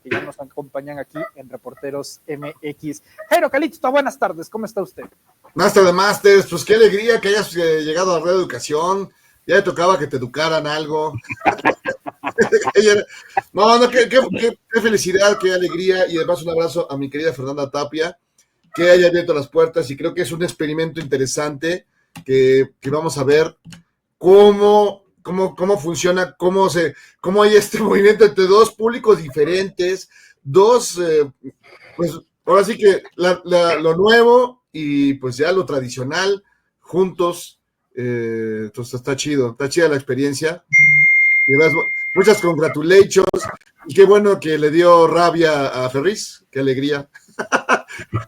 que ya nos acompañan aquí en Reporteros MX. Jairo Calixto, buenas tardes, ¿cómo está usted? Master de Masters, pues qué alegría que hayas llegado a Radio Educación, ya le tocaba que te educaran algo. No, qué felicidad, qué alegría, y además un abrazo a mi querida Fernanda Tapia, que haya abierto las puertas, y creo que es un experimento interesante que vamos a ver cómo funciona, cómo hay este movimiento entre dos públicos diferentes, pues ahora sí que lo nuevo y pues ya lo tradicional juntos. Entonces está chida la experiencia. Y además, muchas congratulations, y qué bueno que le dio rabia a Ferriz, qué alegría.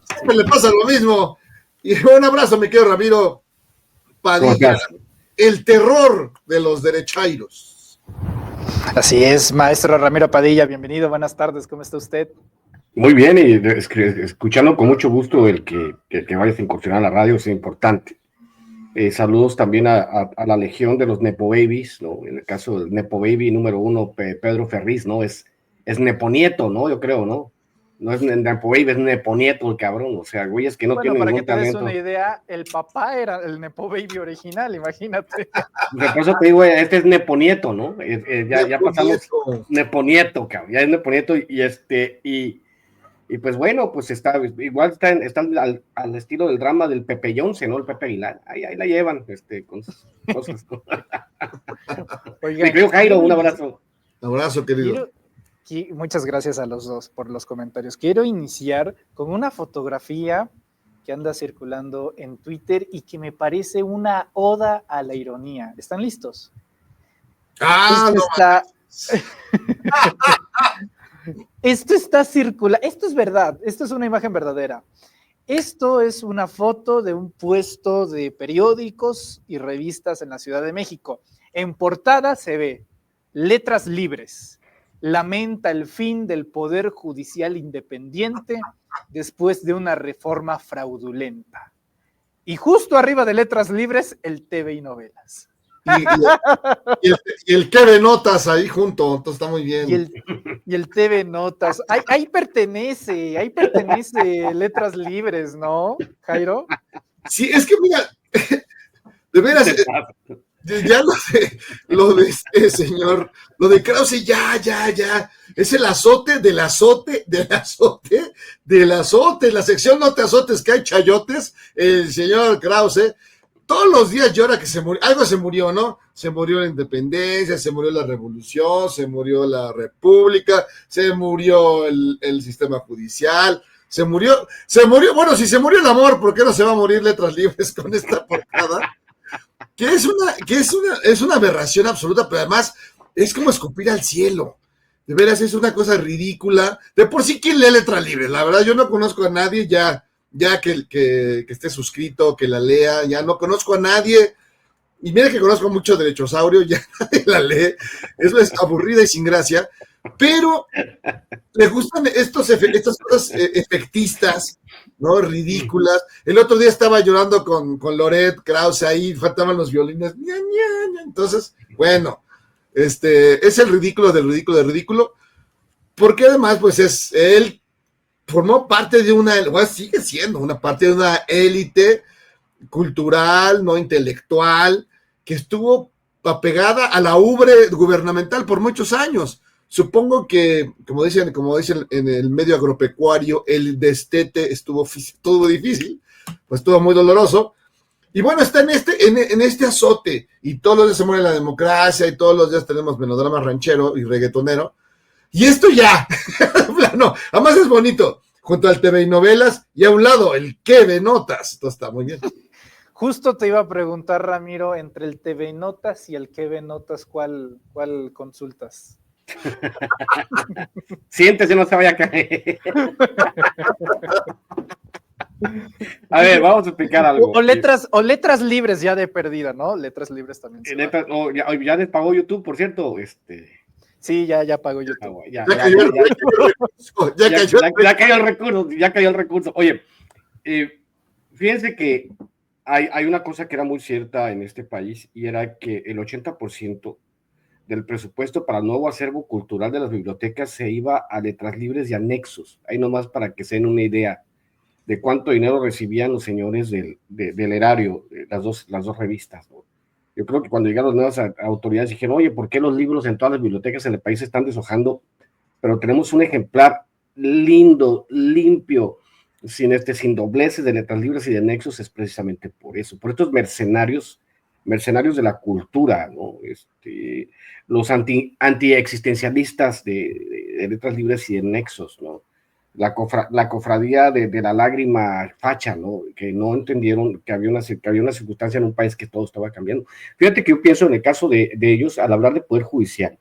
Siempre le pasa lo mismo. Y un abrazo, mi querido Ramiro Padilla, el terror de los derechairos. Así es, maestro Ramiro Padilla, bienvenido, buenas tardes, ¿cómo está usted? Muy bien, y escuchando con mucho gusto el que vayas a incursionar a la radio es importante. Saludos también a la legión de los Nepo Babies, ¿no? En el caso del Nepo Baby número 1, Pedro Ferriz, ¿no? Es Neponieto, ¿no? Yo creo, ¿no? No es Nepo Baby, es Neponieto el cabrón, o sea, güeyes que no tienen ningún talento. Para que te des una idea, el papá era el Nepo Baby original, imagínate. Por eso te digo, este es Neponieto, ¿no? Ya pasamos Neponieto, cabrón, ya es Neponieto, y pues bueno, pues están al estilo del drama del Pepe Yonce, ¿no? El Pepe Aguilar, ahí la llevan, con sus cosas. Mi querido Jairo, un abrazo. Un abrazo, querido. Muchas gracias a los dos por los comentarios. Quiero iniciar con una fotografía que anda circulando en Twitter y que me parece una oda a la ironía. ¿Están listos? Esto está circulando, esto es verdad, esto es una imagen verdadera. Esto es una foto de un puesto de periódicos y revistas en la Ciudad de México. En portada se ve letras libres. Lamenta el fin del Poder Judicial independiente después de una reforma fraudulenta. Y justo arriba de letras libres, el TV y novelas. Y el TV Notas ahí junto, entonces está muy bien. Y el TV Notas, ahí pertenece letras libres, ¿no, Jairo? Sí, es que mira, de veras, ya lo de este señor, lo de Krause, ya, es el azote del azote, la sección no te azotes que hay chayotes, el señor Krause, todos los días llora que se murió, algo se murió, ¿no? Se murió la independencia, se murió la revolución, se murió la república, se murió el sistema judicial, se murió, bueno, si se murió el amor, ¿por qué no se va a morir letras libres con esta portada? Que es una aberración absoluta, pero además es como escupir al cielo. De veras, es una cosa ridícula. De por sí, ¿quién lee letras libres? La verdad, yo no conozco a nadie ya que esté suscrito, que la lea, ya no conozco a nadie, y mira que conozco mucho derechosaurio, ya nadie la lee, eso es aburrida y sin gracia, pero le gustan estas cosas efectistas, ¿no? Ridículas. El otro día estaba llorando con Loret Krause, ahí faltaban los violines, entonces, bueno, es el ridículo del ridículo, porque además, pues él formó parte de sigue siendo una parte de una élite cultural, no intelectual, que estuvo apegada a la ubre gubernamental por muchos años. Supongo que, como dicen en el medio agropecuario, el destete estuvo difícil, pues estuvo muy doloroso. Y bueno, está en este azote, y todos los días se muere la democracia, y todos los días tenemos melodrama ranchero y reggaetonero. Y esto ya, no, además es bonito, junto al TV y novelas, y a un lado el TV Notas, esto está muy bien. Justo te iba a preguntar, Ramiro, entre el TV Notas y el TV Notas, ¿cuál consultas? Siéntese, no se vaya a caer. A ver, vamos a explicar algo. O letras libres ya de perdida, ¿no? Letras libres también. Ya les pagó YouTube, por cierto. Sí, ya pagó YouTube. Ya cayó el recurso. Oye, fíjense que hay una cosa que era muy cierta en este país, y era que el 80% del presupuesto para el nuevo acervo cultural de las bibliotecas se iba a letras libres y anexos. Ahí nomás para que se den una idea de cuánto dinero recibían los señores del erario, las dos revistas, ¿no? Yo creo que cuando llegaron las nuevas autoridades dijeron, oye, ¿por qué los libros en todas las bibliotecas en el país se están deshojando? Pero tenemos un ejemplar lindo, limpio, sin dobleces de letras libres y de anexos, es precisamente por eso, por estos mercenarios de la cultura, ¿no? Los anti-existencialistas de letras libres y de nexos, ¿no? La cofradía de la lágrima facha, ¿no? Que no entendieron que había una circunstancia en un país que todo estaba cambiando. Fíjate que yo pienso en el caso de ellos, al hablar de poder judicial,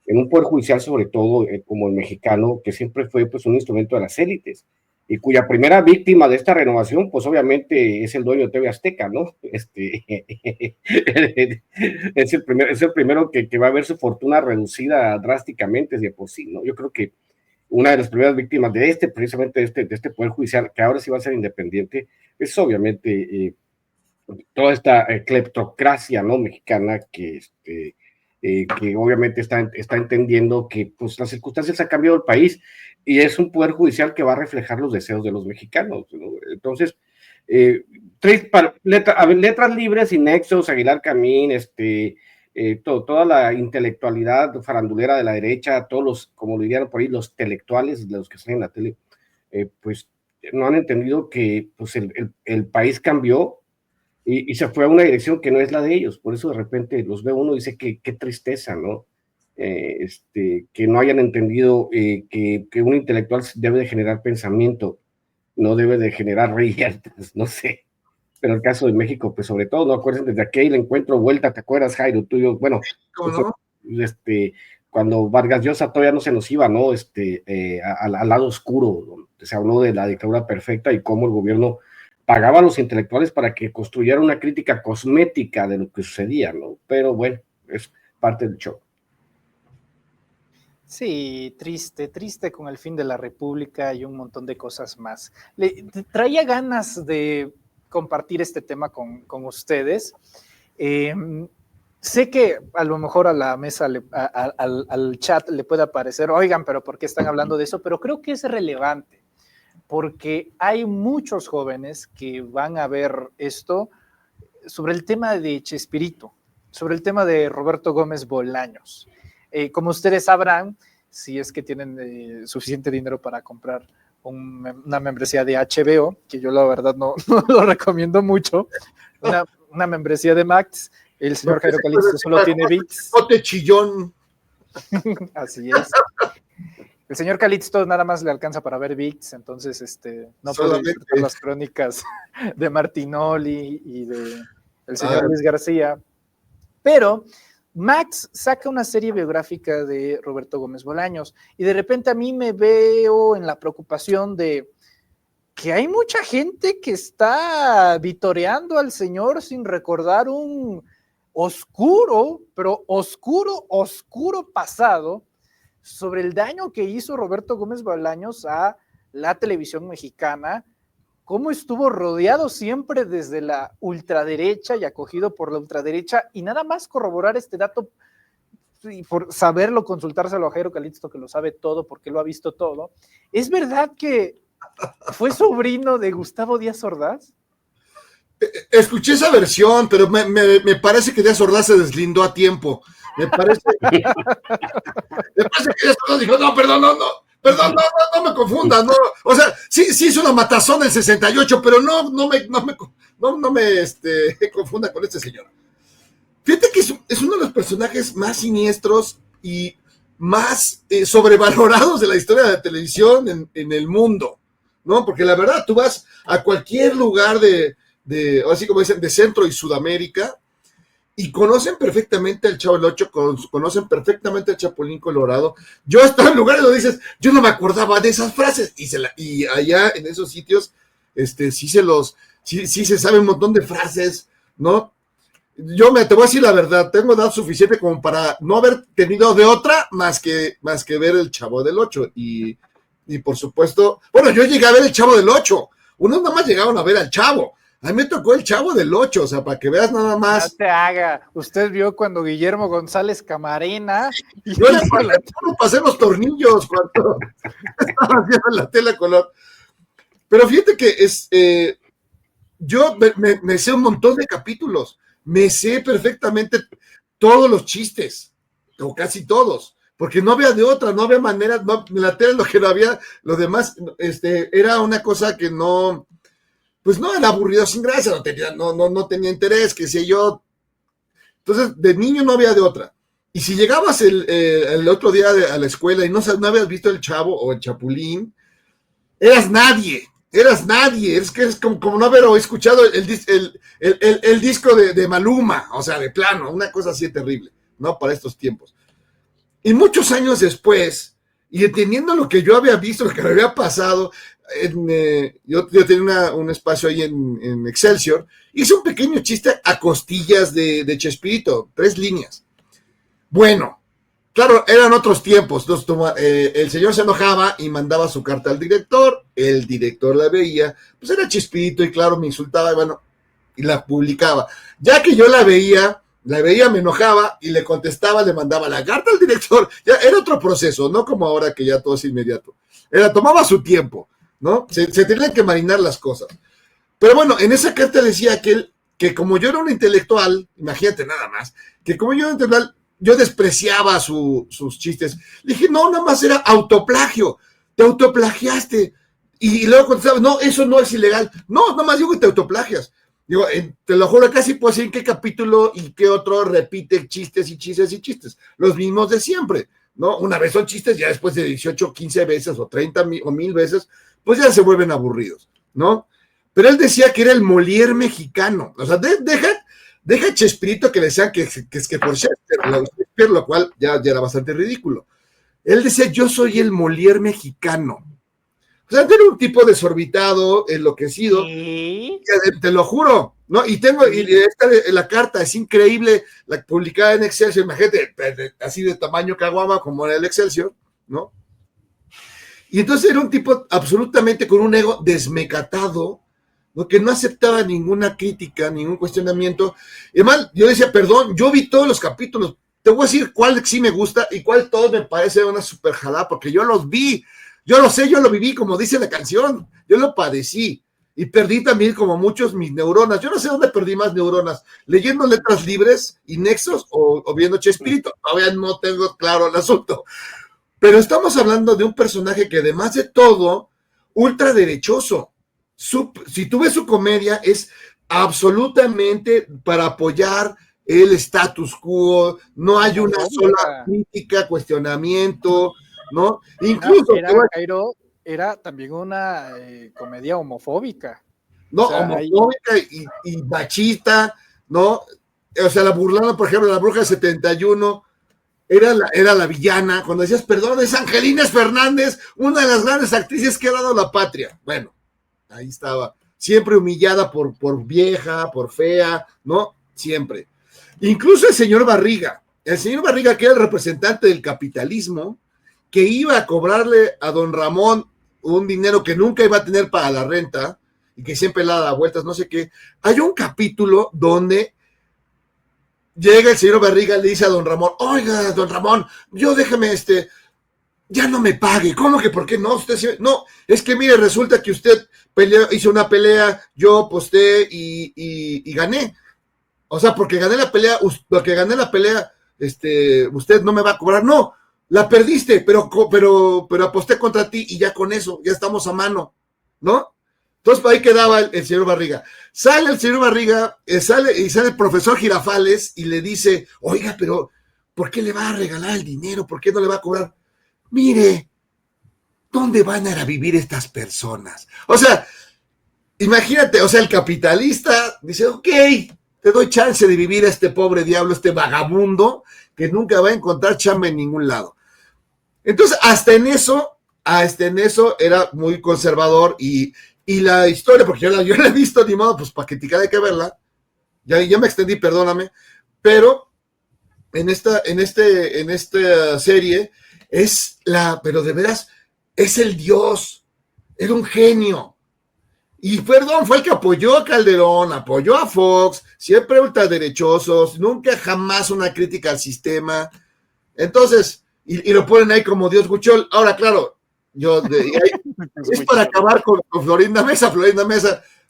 en un poder judicial sobre todo como el mexicano, que siempre fue pues un instrumento de las élites, y cuya primera víctima de esta renovación, pues obviamente es el dueño de TV Azteca, ¿no? Es el primero que va a ver su fortuna reducida drásticamente de por sí, ¿no? Yo creo que una de las primeras víctimas de precisamente de este poder judicial, que ahora sí va a ser independiente, es obviamente toda esta cleptocracia, ¿no? Mexicana que obviamente está entendiendo que pues, las circunstancias han cambiado el país y es un poder judicial que va a reflejar los deseos de los mexicanos, ¿no? Entonces, letras libres y nexos, Aguilar Camín, toda la intelectualidad farandulera de la derecha, todos los, como lo dirían por ahí, los intelectuales, los que están en la tele, pues no han entendido que pues, el país cambió y se fue a una dirección que no es la de ellos. Por eso de repente los ve uno y dice qué tristeza, ¿no? Que no hayan entendido que un intelectual debe de generar pensamiento, no debe de generar rialtas, no sé. Pero el caso de México, pues sobre todo, no acuerden desde aquel encuentro vuelta, ¿te acuerdas, Jairo? Tú y yo, bueno, ¿Cómo no? Cuando Vargas Llosa todavía no se nos iba, ¿no? Al lado oscuro, donde se habló de la dictadura perfecta y cómo el gobierno pagaba a los intelectuales para que construyeran una crítica cosmética de lo que sucedía, ¿no? Pero bueno, es parte del show. Sí, triste con el fin de la República y un montón de cosas más. Traía ganas de compartir este tema con ustedes. Sé que a lo mejor a la mesa, al chat le puede parecer, oigan, pero ¿por qué están hablando de eso? Pero creo que es relevante, porque hay muchos jóvenes que van a ver esto sobre el tema de Chespirito, sobre el tema de Roberto Gómez Bolaños. Como ustedes sabrán, si es que tienen suficiente dinero para comprar una membresía de HBO, que yo la verdad no lo recomiendo mucho, una membresía de Max, el señor Jairo Calixto solo tiene ViX. ¡Ote chillón! Así es. El señor Calixto nada más le alcanza para ver ViX, entonces no puede disfrutar las crónicas de Martinoli y de el señor Luis García. Pero Max saca una serie biográfica de Roberto Gómez Bolaños y de repente a mí me veo en la preocupación de que hay mucha gente que está vitoreando al señor sin recordar un oscuro pasado sobre el daño que hizo Roberto Gómez Bolaños a la televisión mexicana, cómo estuvo rodeado siempre desde la ultraderecha y acogido por la ultraderecha, y nada más corroborar este dato, y por saberlo, consultárselo a Jairo Calixto, que lo sabe todo porque lo ha visto todo. ¿Es verdad que fue sobrino de Gustavo Díaz Ordaz? Escuché esa versión, pero me parece que Díaz Ordaz se deslindó a tiempo. Me parece que Díaz Ordaz dijo, no, perdón, no me confundas, no, o sea, sí hizo una matazón del 68, pero no me confunda con este señor. Fíjate que es uno de los personajes más siniestros y más sobrevalorados de la historia de la televisión en el mundo, ¿no? Porque la verdad, tú vas a cualquier lugar así como dicen, de Centro y Sudamérica, y conocen perfectamente al Chavo del Ocho, conocen perfectamente al Chapulín Colorado. Yo he estado en lugares donde dices, yo no me acordaba de esas frases, y allá en esos sitios, sí se sabe un montón de frases, ¿no? Te voy a decir la verdad, tengo edad suficiente como para no haber tenido de otra más que ver el Chavo del Ocho, y por supuesto, bueno, yo llegué a ver el Chavo del Ocho, unos nada más llegaron a ver al Chavo, A mí me tocó el Chavo del 8, o sea, para que veas nada No más. te haga. Usted vio cuando Guillermo González Camarena Yo le pasé los tornillos cuando estaba haciendo la tela color. Pero fíjate que yo me sé un montón de capítulos, me sé perfectamente todos los chistes, o casi todos, porque no había de otra, no había manera, no, en la tele lo que no había, lo demás, era una cosa que no, pues no, era aburrido sin gracia, no tenía interés, qué sé yo. Entonces, de niño no había de otra. Y si llegabas el otro día a la escuela y no habías visto el Chavo o el Chapulín, eras nadie, es que es como no haber escuchado el disco de Maluma, o sea, de plano, una cosa así terrible, ¿no? Para estos tiempos. Y muchos años después, y entendiendo lo que yo había visto, lo que me había pasado, yo tenía un espacio ahí en Excelsior, hice un pequeño chiste a costillas de Chespirito, 3 líneas. Bueno, claro, eran otros tiempos. Entonces, el señor se enojaba y mandaba su carta al director, el director la veía, pues era Chespirito y claro, me insultaba y bueno, y la publicaba. Ya que yo la veía, me enojaba y le contestaba, le mandaba la carta al director. Ya era otro proceso, no como ahora que ya todo es inmediato. Tomaba su tiempo, ¿no? Se tenían que marinar las cosas. Pero bueno, en esa carta decía que como yo era un intelectual, imagínate nada más, que como yo era un intelectual, yo despreciaba sus chistes. Le dije, no, nada más era autoplagio. Te autoplagiaste. Y luego contestaba, no, eso no es ilegal. No, nada más digo que te autoplagias. Digo, te lo juro, casi puedo decir en qué capítulo y qué otro repite chistes y chistes y chistes. Los mismos de siempre, ¿no? Una vez son chistes, ya después de 18, 15 veces o 30 o 1000 veces, pues ya se vuelven aburridos, ¿no? Pero él decía que era el Molière mexicano. O sea, deja Chespirito que decían que por Shakespeare, lo cual ya era bastante ridículo. Él decía, yo soy el Molière mexicano. O sea, era un tipo desorbitado, enloquecido. ¿Sí? Te lo juro, ¿no? Y la carta es increíble, la publicada en Excelsior, imagínate, así de tamaño caguama como era el Excelsior, ¿no? Y entonces era un tipo absolutamente con un ego desmecatado, ¿no? Que no aceptaba ninguna crítica, ningún cuestionamiento. Y además, yo decía, perdón, yo vi todos los capítulos, te voy a decir cuál sí me gusta y cuál todos me parece una super jalada, porque yo los vi, yo lo sé, yo lo viví, como dice la canción, yo lo padecí. Y perdí también, como muchos, mis neuronas. Yo no sé dónde perdí más neuronas, leyendo Letras Libres y Nexos o viendo Chespirito. Todavía no tengo claro el asunto. Pero estamos hablando de un personaje que, además de todo, ultraderechoso. Si tú ves su comedia, es absolutamente para apoyar el status quo. No hay una sola crítica, cuestionamiento, ¿no? Incluso Cairo, era también una comedia homofóbica. No, o sea, homofóbica y machista, ¿no? O sea, la burlana, por ejemplo, la bruja de 71 era la villana. Cuando decías, perdón, es Angelina Fernández, una de las grandes actrices que ha dado la patria. Bueno, ahí estaba, siempre humillada por vieja, por fea, ¿no? Siempre. Incluso el señor Barriga, que era el representante del capitalismo, que iba a cobrarle a don Ramón un dinero que nunca iba a tener para la renta, y que siempre le da vueltas, no sé qué. Hay un capítulo donde llega el señor Barriga y le dice a don Ramón, oiga, don Ramón, yo déjeme ya no me pague. ¿Cómo que por qué no? No, es que mire, resulta que usted hizo una pelea, yo aposté y gané. O sea, porque gané la pelea, usted no me va a cobrar. No, la perdiste, pero aposté contra ti y ya con eso, ya estamos a mano, ¿no? Entonces, ahí quedaba el señor Barriga. Sale el señor Barriga, sale el profesor Girafales y le dice, oiga, pero ¿por qué le va a regalar el dinero? ¿Por qué no le va a cobrar? Mire, ¿dónde van a ir a vivir estas personas? O sea, imagínate, o sea, el capitalista dice, ok, te doy chance de vivir a este pobre diablo, este vagabundo, que nunca va a encontrar chamba en ningún lado. Entonces, hasta en eso era muy conservador y la historia, porque yo la he visto, ni modo, pues para que hay que verla. Ya me extendí, perdóname, pero en esta serie pero de veras, es el dios, era un genio. Y perdón, fue el que apoyó a Calderón, apoyó a Fox, siempre ultraderechosos, nunca jamás una crítica al sistema. Entonces, y lo ponen ahí como Dios Guchol. Ahora, claro, es para acabar con Florinda Mesa,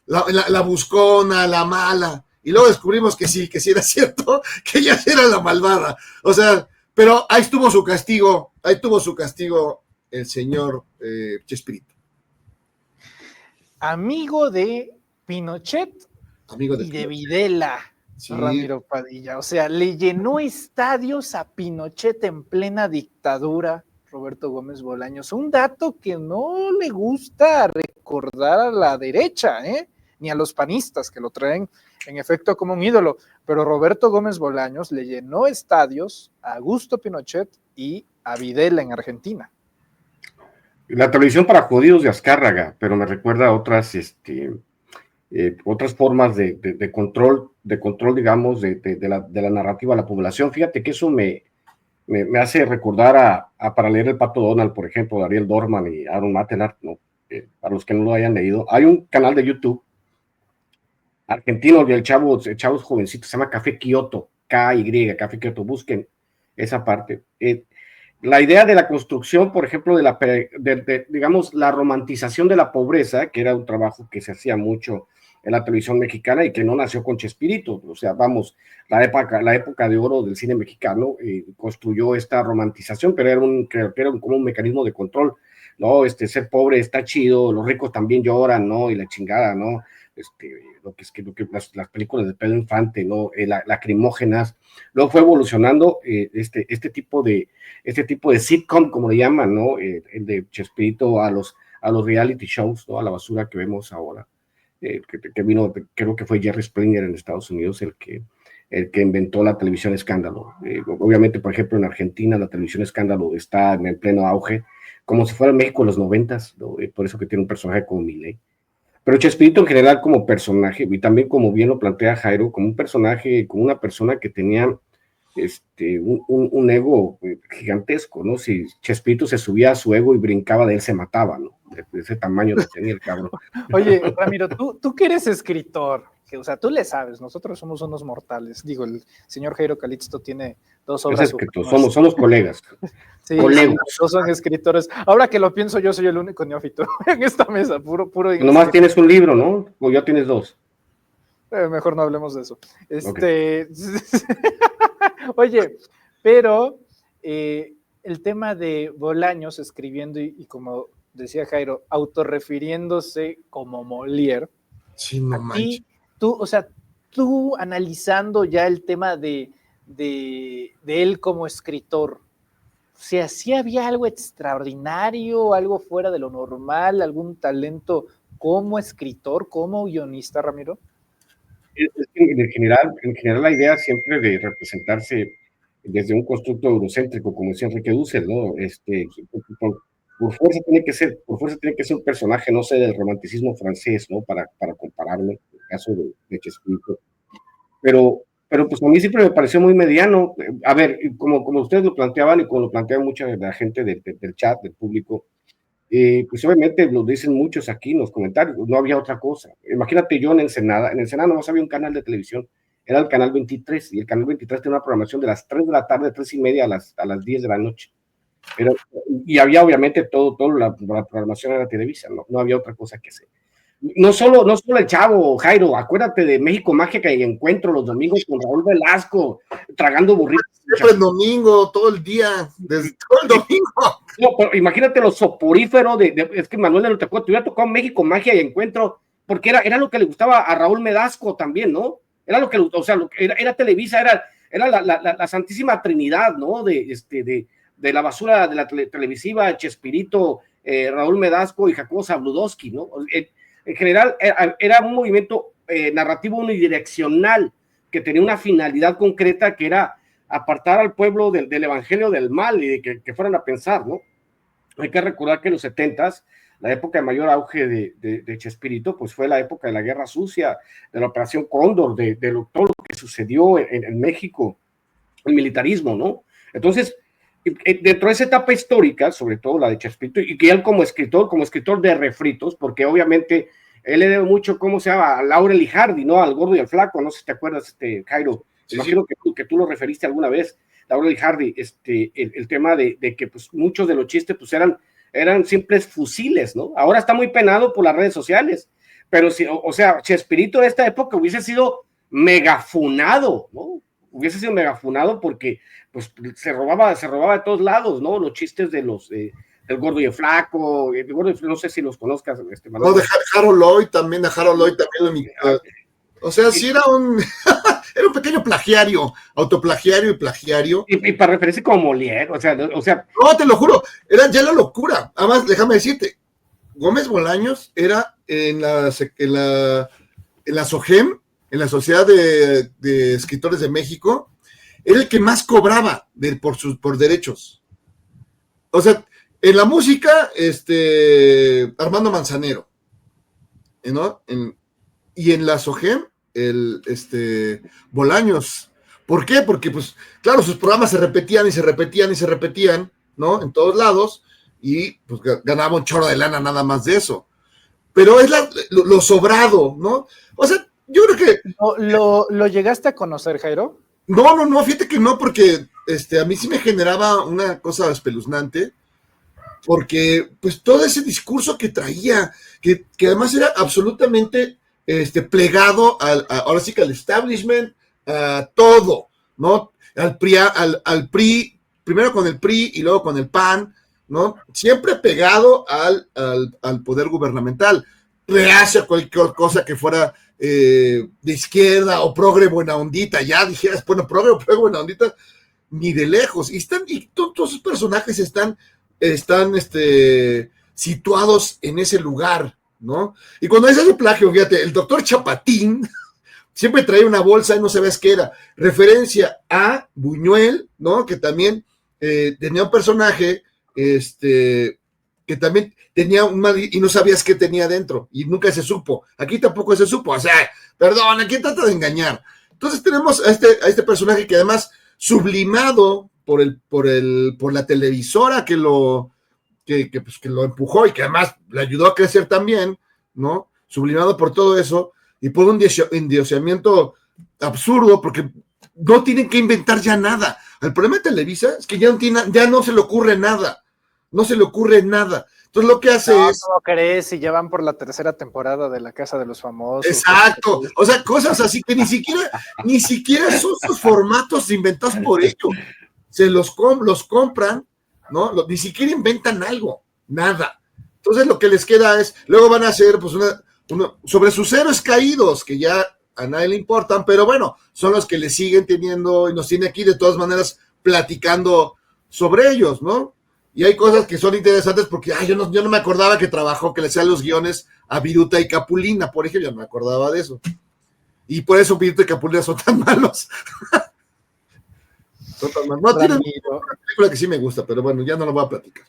la buscona, la mala. Y luego descubrimos que sí era cierto, que ella era la malvada. O sea, pero ahí tuvo su castigo el señor Chespirito. Amigo de Pinochet y de Videla, sí. Ramiro Padilla. O sea, le llenó estadios a Pinochet en plena dictadura, Roberto Gómez Bolaños. Un dato que no le gusta recordar a la derecha, ni a los panistas que lo traen en efecto como un ídolo. Pero Roberto Gómez Bolaños le llenó estadios a Augusto Pinochet y a Videla en Argentina. La televisión para judíos de Azcárraga, pero me recuerda a otras, otras formas de control, digamos, de la narrativa a la población. Fíjate que eso me hace recordar para leer El Pato Donald, por ejemplo, de Ariel Dorfman y Aaron Matelar, ¿no? Para los que no lo hayan leído. Hay un canal de YouTube argentino del chavos jovencitos, se llama Café Kioto, K-Y, Café Kioto, busquen esa parte. La idea de la construcción, por ejemplo, digamos, la romantización de la pobreza, que era un trabajo que se hacía mucho en la televisión mexicana y que no nació con Chespirito. O sea, vamos, la época de oro del cine mexicano construyó esta romantización, pero era como un mecanismo de control, ¿no? Ser pobre está chido, los ricos también lloran, ¿no? Y la chingada, ¿no? Las películas de Pedro Infante, ¿no? Lacrimógenas. Luego fue evolucionando este tipo de sitcom, como le llaman, ¿no? El de Chespirito a los reality shows, ¿no? A la basura que vemos ahora. Que vino, creo que fue Jerry Springer en Estados Unidos el que inventó la televisión escándalo. Obviamente, por ejemplo, en Argentina la televisión escándalo está en pleno auge, como si fuera en México en los 90s, ¿no? Por eso que tiene un personaje como Milei. Pero Chespirito en general como personaje, y también como bien lo plantea Jairo, como un personaje, como una persona que tenía un ego gigantesco, ¿no? Si Chespirito se subía a su ego y brincaba de él, se mataba, ¿no? De ese tamaño lo tenía el cabrón. Oye, Ramiro, tú que eres escritor, o sea, tú le sabes, nosotros somos unos mortales. Digo, el señor Jairo Calixto tiene 2 obras. Somos colegas. Sí, todos son escritores. Ahora que lo pienso, yo soy el único neófito en esta mesa, puro. Nomás tienes un libro, ¿no? O ya tienes 2. Mejor no hablemos de eso. Okay. Oye, pero el tema de Bolaños escribiendo y como decía Jairo, autorrefiriéndose como Molière. Sí, no manches. Tú analizando ya el tema de él como escritor, o sea, ¿sí había algo extraordinario, algo fuera de lo normal, algún talento como escritor, como guionista, Ramiro? En general la idea siempre de representarse desde un constructo eurocéntrico, como decía Enrique Dussel, ¿no? Por fuerza tiene que ser un personaje, no sé, del romanticismo francés, ¿no? Para compararlo, en el caso de Chespirito. Pero pues a mí siempre me pareció muy mediano. A ver, como ustedes lo planteaban y como lo plantean mucha de la gente del chat, del público, pues obviamente lo dicen muchos aquí en los comentarios, no había otra cosa. Imagínate yo en Ensenada no había un canal de televisión, era el canal 23, y el canal 23 tenía una programación de las 3 de la tarde, 3:30 a las 10 de la noche. Y había obviamente todo la programación era Televisa, no había otra cosa que hacer. No solo el Chavo, Jairo, acuérdate de México Mágica y Encuentro los domingos con Raúl Velasco, tragando burritos. Siempre el domingo, todo el día, desde todo el domingo. No, pero imagínate lo soporífero es que Manuel de no te acuerdas, te hubiera tocado México Magia y Encuentro, porque era lo que le gustaba a Raúl Velasco también, ¿no? Era lo que, o sea, era Televisa, era la santísima trinidad, ¿no? De la basura de la televisiva, Chespirito, Raúl Velasco y Jacobo Zabludowski, ¿no? En general era un movimiento narrativo unidireccional que tenía una finalidad concreta que era apartar al pueblo del evangelio del mal y de que fueran a pensar, ¿no? Hay que recordar que en los 70s, la época de mayor auge de Chespirito, pues fue la época de la Guerra Sucia, de la Operación Cóndor, de todo lo que sucedió en México, el militarismo, ¿no? Entonces, dentro de esa etapa histórica, sobre todo la de Chespirito, y que él como escritor de refritos, porque obviamente él le debe mucho, ¿cómo se llama? A Laurel y Hardy, ¿no? Al gordo y al flaco, no sé si te acuerdas, Jairo, Sí, imagino que tú lo referiste alguna vez, Laurel y Hardy, el tema de que pues muchos de los chistes pues eran simples fusiles, ¿no? Ahora está muy penado por las redes sociales, pero si, o sea, Chespirito de esta época hubiese sido megafunado, ¿no? Hubiese sido megafunado porque pues se robaba de todos lados, ¿no? Los chistes de del gordo y el flaco, no sé si los conozcas, No, de Harold Lloyd también, o sea, sí era era un pequeño plagiario, autoplagiario y plagiario. Y para referirse como Molière, o sea. No, te lo juro, era ya la locura. Además, déjame decirte, Gómez Bolaños era en la SOGEM, en la Sociedad de Escritores de México, era el que más cobraba por derechos. O sea, en la música, Armando Manzanero, ¿no? Y en la SOGEM, Bolaños. ¿Por qué? Porque, pues, claro, sus programas se repetían y se repetían y se repetían, ¿no? En todos lados, y pues ganaba un chorro de lana nada más de eso. Pero es lo sobrado, ¿no? O sea, yo creo que... ¿Lo llegaste a conocer, Jairo? No, fíjate que no, porque a mí sí me generaba una cosa espeluznante, porque pues todo ese discurso que traía, que además era absolutamente plegado ahora sí que al establishment, a todo, ¿no? Al PRI, primero con el PRI y luego con el PAN, ¿no? Siempre pegado al poder gubernamental, reacio a cualquier cosa que fuera de izquierda o progre buena ondita, ya dijeras, bueno, progre buena ondita, ni de lejos, y todos esos personajes están situados en ese lugar, ¿no? Y cuando dices ese plagio, fíjate, el doctor Chapatín siempre traía una bolsa y no sabías qué era, referencia a Buñuel, ¿no? Que también tenía un personaje, que también tenía y no sabías qué tenía dentro, y nunca se supo, aquí tampoco se supo, o sea, perdón, aquí trata de engañar. Entonces tenemos a este personaje que además sublimado por la televisora que lo empujó y que además le ayudó a crecer también, ¿no? Sublimado por todo eso y por un endioseamiento absurdo, porque no tienen que inventar ya nada. El problema de Televisa es que ya no se le ocurre nada. No se le ocurre nada. Entonces lo que hace es... ¿Cómo crees? Si ya van por la tercera temporada de La Casa de los Famosos. Exacto. O sea, cosas así que ni siquiera son sus formatos inventados por ellos. Los compran, ¿no? Ni siquiera inventan algo, nada. Entonces lo que les queda es, luego van a hacer pues sobre sus héroes caídos, que ya a nadie le importan, pero bueno, son los que le siguen teniendo y nos tiene aquí de todas maneras platicando sobre ellos, ¿no? Y hay cosas que son interesantes porque yo no me acordaba que le hacían los guiones a Viruta y Capulina, por ejemplo, yo no me acordaba de eso. Y por eso Viruta y Capulina son tan malos. No, tiene una película que sí me gusta, pero bueno, ya no lo voy a platicar.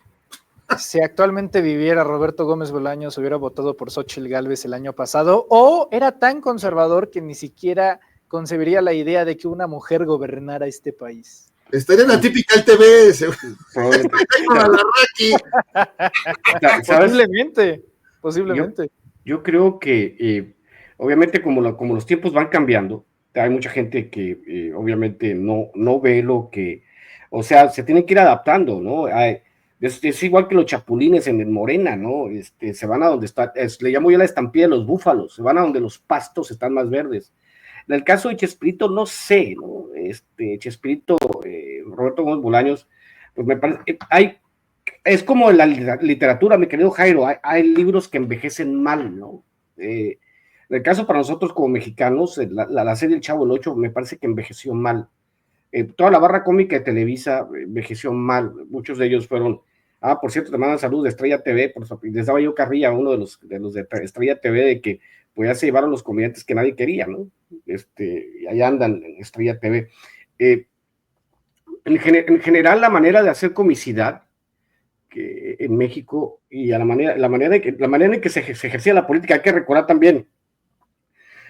Si actualmente viviera Roberto Gómez Bolaños, hubiera votado por Xóchitl Gálvez el año pasado, o era tan conservador que ni siquiera concebiría la idea de que una mujer gobernara este país. Estaría en la típica el TV, Posiblemente. Yo creo que obviamente como los tiempos van cambiando, hay mucha gente que obviamente no ve lo que, o sea, se tienen que ir adaptando, ¿no? Es igual que los chapulines en Morena, ¿no? Se van a donde está, le llamo yo la estampida de los búfalos, se van a donde los pastos están más verdes. En el caso de Chespirito, no sé, ¿no? Chespirito, Roberto Gómez Bolaños, pues me parece, es como en la literatura, mi querido Jairo, hay libros que envejecen mal, ¿no? En el caso para nosotros como mexicanos, la serie El Chavo del Ocho me parece que envejeció mal. Toda la barra cómica de Televisa envejeció mal, muchos de ellos fueron, por cierto, te mandan saludos de Estrella TV, les daba yo carrilla a uno de los de Estrella TV de que pues ya se llevaron los comediantes que nadie quería, ¿no? Y allá andan en Estrella TV. En general, la manera de hacer comicidad que en México y a la manera en que se ejercía la política, hay que recordar también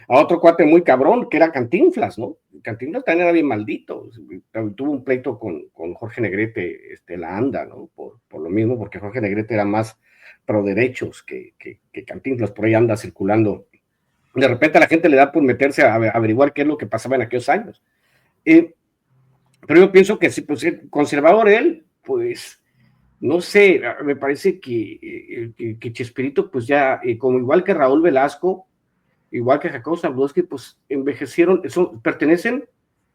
a otro cuate muy cabrón, que era Cantinflas, ¿no? Cantinflas también era bien maldito, tuvo un pleito con Jorge Negrete, la ANDA, ¿no? Por lo mismo, porque Jorge Negrete era más pro derechos que Cantinflas por ahí anda circulando. De repente a la gente le da por meterse a averiguar qué es lo que pasaba en aquellos años. Pero yo pienso que si pues, conservador él, pues no sé, me parece que Chespirito, pues ya, como igual que Raúl Velasco, igual que Jacobo Zabludowski, pues envejecieron,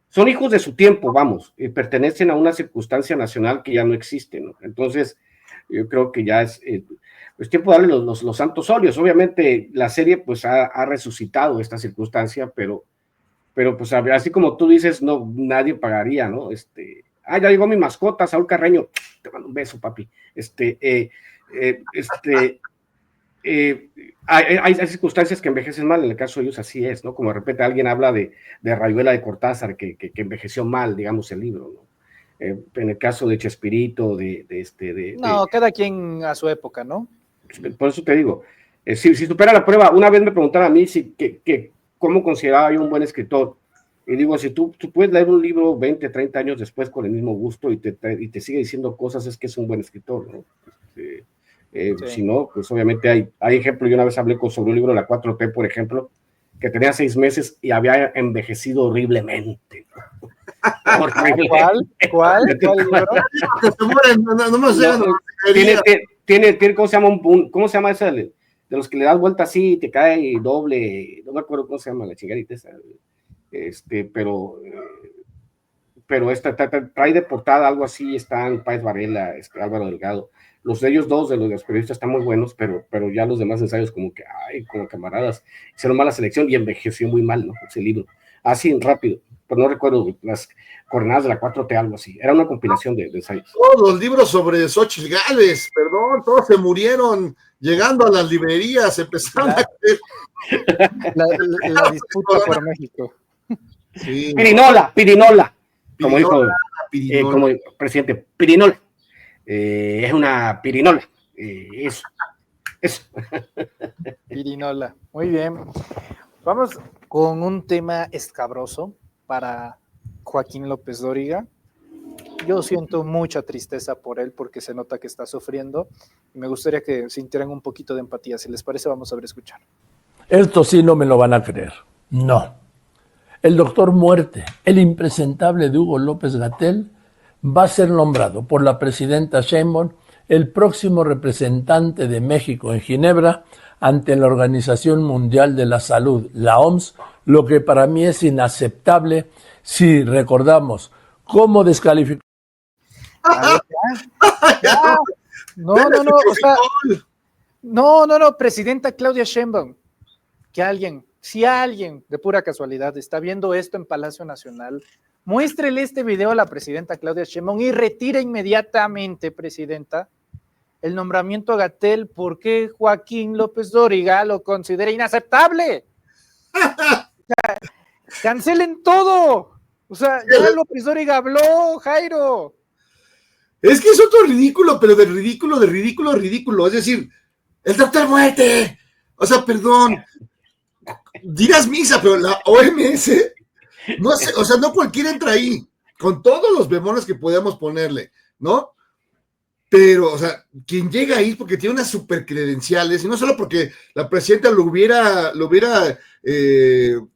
son hijos de su tiempo, vamos, pertenecen a una circunstancia nacional que ya no existe, ¿no? Entonces, yo creo que ya es tiempo de darle los santos óleos. Obviamente, la serie pues ha resucitado esta circunstancia, pero pues así como tú dices, no, nadie pagaría, ¿no? Ya llegó mi mascota, Saúl Carreño, te mando un beso, papi. Hay circunstancias que envejecen mal, en el caso de ellos así es, ¿no? Como de repente alguien habla de Rayuela de Cortázar, que envejeció mal, digamos, el libro, ¿no? En el caso de Chespirito, cada quien a su época, ¿no? Por eso te digo, si supera la prueba, una vez me preguntaron a mí cómo consideraba yo un buen escritor, y digo, si tú puedes leer un libro 20, 30 años después con el mismo gusto y te sigue diciendo cosas, es que es un buen escritor, ¿no? Sí. Si no, pues obviamente hay ejemplos. Yo una vez hablé sobre un libro, La 4T, por ejemplo, que tenía 6 meses y había envejecido horriblemente. ¿Cuál libro? Tiene, ¿cómo se llama esa? De los que le das vuelta así y te cae doble, no me acuerdo cómo se llama la chingadita esa. Pero esta trae de portada algo así, están Páez Varela, Álvaro Delgado. Los de ellos dos, de los periodistas, están muy buenos, pero ya los demás ensayos como camaradas, hicieron mala selección y envejeció muy mal, ¿no? Ese libro. Así, rápido, pero no recuerdo las coordenadas de la 4T, algo así. Era una compilación de ensayos. Todos los libros sobre Xóchitl Gálvez, todos se murieron llegando a las librerías, empezaron a creer. La disputa por México. Sí. Pirinola. Como dijo como el presidente, Pirinola. Es una pirinola. Eso. Pirinola. Muy bien. Vamos con un tema escabroso para Joaquín López Dóriga. Yo siento mucha tristeza por él porque se nota que está sufriendo y me gustaría que sintieran un poquito de empatía. Si les parece, vamos a ver, escuchar. Esto sí no me lo van a creer. No. El doctor Muerte, el impresentable de Hugo López-Gatell, va a ser nombrado por la presidenta Sheinbaum el próximo representante de México en Ginebra ante la Organización Mundial de la Salud, la OMS, lo que para mí es inaceptable si recordamos cómo descalificó. No, o sea, no, presidenta Claudia Sheinbaum, si alguien de pura casualidad está viendo esto en Palacio Nacional, muéstrele este video a la presidenta Claudia Sheinbaum y retire inmediatamente, presidenta, el nombramiento a Gatell porque Joaquín López Dóriga lo considera inaceptable. Cancelen todo. O sea, ya López Dóriga habló, Jairo. Es que es otro ridículo, pero de ridículo a ridículo. Es decir, el doctor Muerte. O sea, perdón. Dirás misa, pero la OMS, no sé, o sea, no cualquiera entra ahí, con todos los bemoles que podamos ponerle, ¿no? Pero, o sea, quien llega ahí porque tiene unas super credenciales, y no solo porque la presidenta lo hubiera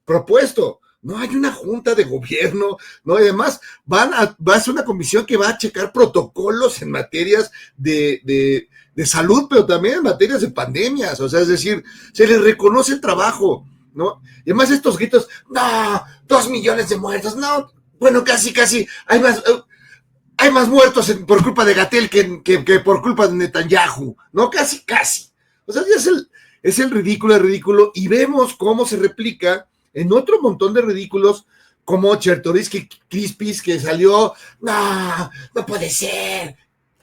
propuesto, no hay una junta de gobierno, ¿no? Y además va a ser una comisión que va a checar protocolos en materias de salud, pero también en materias de pandemias, o sea, es decir, se les reconoce el trabajo, ¿no? Y además estos gritos, no, 2 millones de muertos, no, bueno, casi, hay más muertos por culpa de Gatell que por culpa de Netanyahu, ¿no? Casi. O sea, es el ridículo, y vemos cómo se replica en otro montón de ridículos, como Chertoriski Crispis, que salió, no puede ser.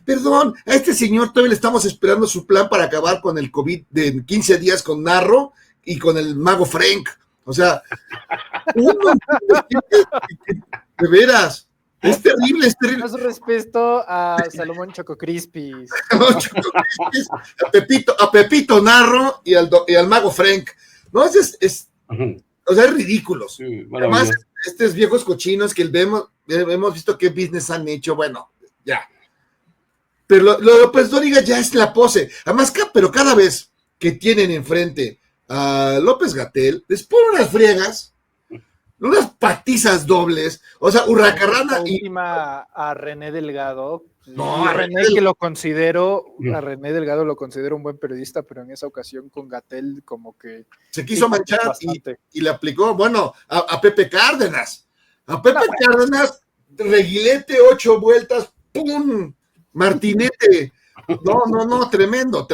Perdón, a este señor todavía le estamos esperando su plan para acabar con el COVID de 15 días con Narro y con el mago Frank. O sea, de veras. Es terrible. Más respeto a Salomón Choco Crispis. A Pepito Narro y al mago Frank. No, o sea, es ridículo. Sí, además, estos viejos cochinos que hemos visto qué business han hecho, bueno, ya. Pero lo de López Dóriga ya es la pose. Además, pero cada vez que tienen enfrente a López-Gatell, les ponen unas friegas, unas patizas dobles, o sea, Hurracarrana y última a René Delgado. No, a René que lo considero, a René Delgado lo considero un buen periodista, pero en esa ocasión con Gatell como que se quiso manchar y le aplicó, bueno, a Pepe Cárdenas. A Pepe Cárdenas, reguilete, 8 vueltas, ¡pum! Martinete. No, tremendo.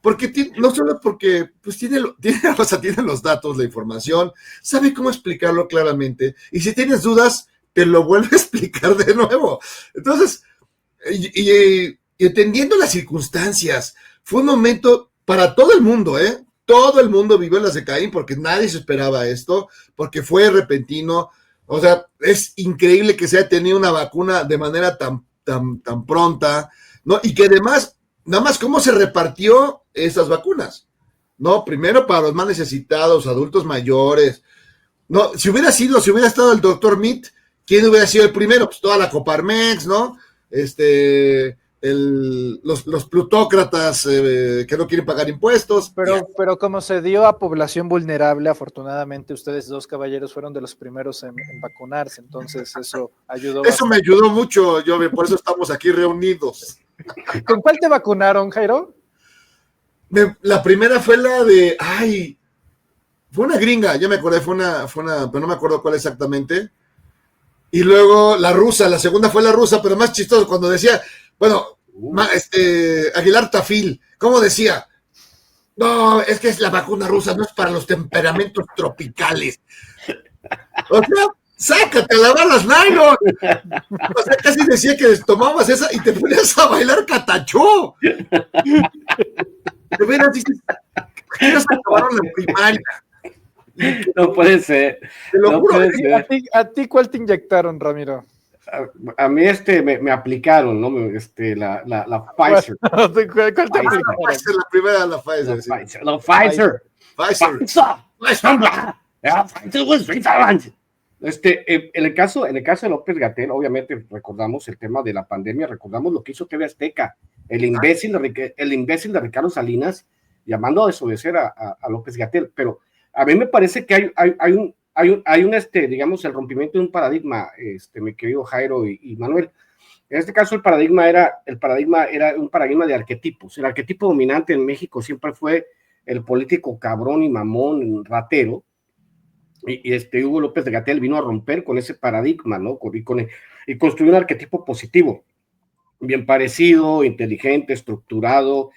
Porque no solo porque pues tiene los datos, la información, sabe cómo explicarlo claramente, y si tienes dudas, te lo vuelve a explicar de nuevo. Entonces, y entendiendo las circunstancias, fue un momento para todo el mundo, todo el mundo vivió en las de Caín, porque nadie se esperaba esto, porque fue repentino. O sea, es increíble que se haya tenido una vacuna de manera tan pronta, ¿no? Y que además, nada más cómo se repartió esas vacunas, ¿no? Primero para los más necesitados, adultos mayores, ¿no? Si hubiera estado el doctor Mead, ¿quién hubiera sido el primero? Pues toda la Coparmex, ¿no? Los plutócratas que no quieren pagar impuestos. Pero como se dio a población vulnerable, afortunadamente ustedes dos caballeros fueron de los primeros en vacunarse, entonces eso ayudó. Eso me ayudó mucho, por eso estamos aquí reunidos. ¿Con cuál te vacunaron, Jairo? La primera fue la de, fue una gringa, ya me acordé, fue una, pero no me acuerdo cuál exactamente. Y luego la rusa, la segunda fue la rusa, pero más chistoso cuando decía, Aguilar Tafil, ¿cómo decía? No, es que la vacuna rusa no es para los temperamentos tropicales. O sea, sácate a lavar las nylon. O sea, casi decía que tomabas esa y te ponías a bailar catachó. De veras, dices, ¿qué se acabaron la primaria? No puede ser. Te lo juro. ¿A ti cuál te inyectaron, Ramiro? A mí me aplicaron, ¿no? La Pfizer. ¿Cuál te aplicaron? La primera, la Pfizer. Sí. La Pfizer. En el caso de López-Gatell, obviamente recordamos el tema de la pandemia, recordamos lo que hizo TV Azteca, el imbécil de Ricardo Salinas, llamando a desobedecer a López-Gatell, pero a mí me parece que hay un digamos, el rompimiento de un paradigma, mi querido Jairo y Manuel. En este caso el paradigma era un paradigma de arquetipos. El arquetipo dominante en México siempre fue el político cabrón y mamón, ratero, y Hugo López de Gatell vino a romper con ese paradigma, ¿no? Y construir un arquetipo positivo, bien parecido, inteligente, estructurado,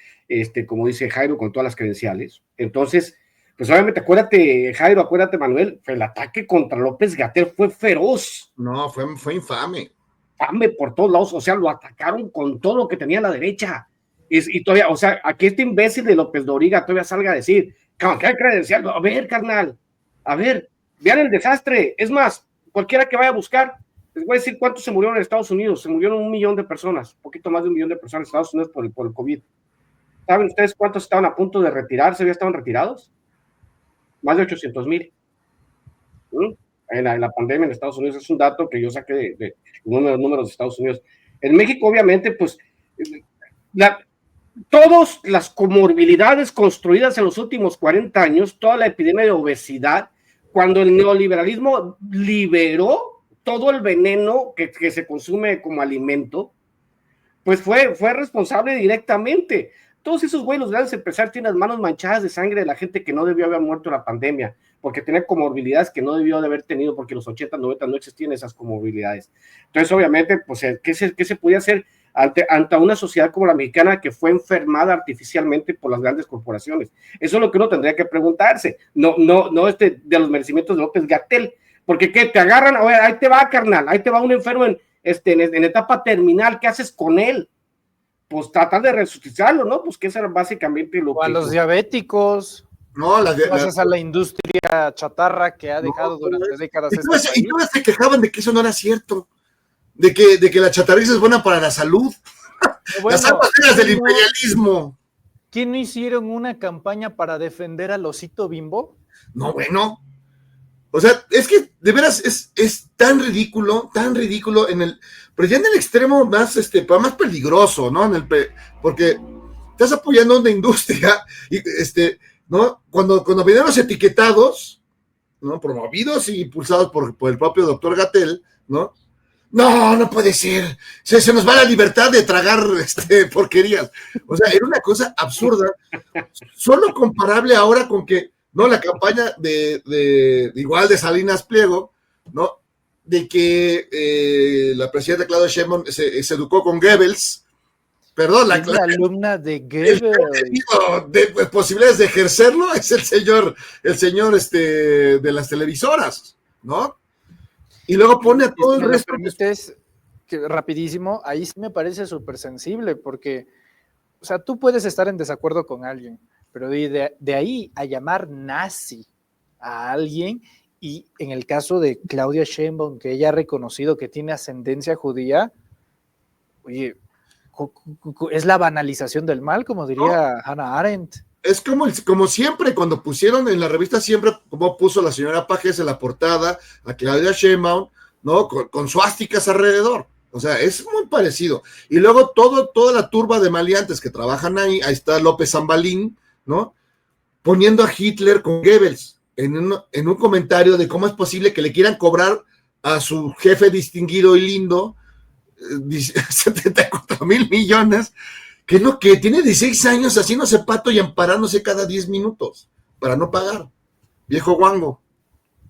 como dice Jairo, con todas las credenciales. Entonces, pues obviamente, acuérdate, Jairo, acuérdate, Manuel, el ataque contra López-Gatell fue feroz. No, fue infame. Infame por todos lados, o sea, lo atacaron con todo lo que tenía la derecha. Y todavía, o sea, aquí este imbécil de López Dóriga todavía salga a decir, ¿qué hay credencial? A ver, carnal, a ver, vean el desastre. Es más, cualquiera que vaya a buscar, les voy a decir cuántos se murieron en Estados Unidos. Se murieron 1 millón de personas, un poquito más de 1 millón de personas en Estados Unidos por el COVID. ¿Saben ustedes cuántos estaban a punto de retirarse? ¿Ya estaban retirados? Más de 800,000. En la pandemia en Estados Unidos es un dato que yo saqué de números de Estados Unidos. En México, obviamente, pues, todas las comorbilidades construidas en los últimos 40 años, toda la epidemia de obesidad, cuando el neoliberalismo liberó todo el veneno que se consume como alimento, pues fue responsable directamente. Todos esos güeyes, los grandes empresarios, tienen las manos manchadas de sangre de la gente que no debió haber muerto en la pandemia, porque tenía comorbilidades que no debió de haber tenido, porque en los 80, 90 no existían esas comorbilidades. Entonces, obviamente, pues, ¿qué se podía hacer ante una sociedad como la mexicana que fue enfermada artificialmente por las grandes corporaciones? Eso es lo que uno tendría que preguntarse, no de los merecimientos de López-Gatell, porque ¿qué? Te agarran, a ver, ahí te va, carnal, ahí te va un enfermo en etapa terminal, ¿qué haces con él? Pues tratar de resucitarlo, ¿no? Pues que eso era básicamente lo que... a los diabéticos. No, gracias a la industria chatarra que ha dejado durante décadas. Y todas se quejaban de que eso no era cierto, de que la chatarriza es buena para la salud. Bueno, las almas del imperialismo. ¿Quién no hicieron una campaña para defender al osito Bimbo? No, bueno. O sea, es que de veras es tan ridículo pero ya en el extremo más, más peligroso, ¿no? Porque estás apoyando una industria y, ¿no? Cuando vienen los etiquetados, ¿no? Promovidos y impulsados por el propio doctor Gatell, ¿no? No puede ser. Se nos va la libertad de tragar porquerías. O sea, era una cosa absurda. Solo comparable ahora con que, ¿no? La campaña igual de Salinas Pliego, ¿no? De que la presidenta Claudia Sheinbaum se educó con Goebbels. Perdón, la alumna de Goebbels. De posibilidades de ejercerlo es el señor de las televisoras, ¿no? Y luego pone a todo el resto. Permites que rapidísimo, ahí sí me parece súper sensible, porque, o sea, tú puedes estar en desacuerdo con alguien, pero de ahí a llamar nazi a alguien, y en el caso de Claudia Sheinbaum, que ella ha reconocido que tiene ascendencia judía, oye, es la banalización del mal, como diría Hannah Arendt. Es como siempre, cuando pusieron en la revista, siempre como puso la señora Pajes en la portada a Claudia Sheinbaum, ¿no? Con suásticas alrededor. O sea, es muy parecido. Y luego toda la turba de maleantes que trabajan ahí está López Zambalín, ¿no? Poniendo a Hitler con Goebbels en un comentario de cómo es posible que le quieran cobrar a su jefe distinguido y lindo 74,000 millones, que tiene 16 años haciéndose pato y amparándose cada 10 minutos para no pagar. Viejo guango.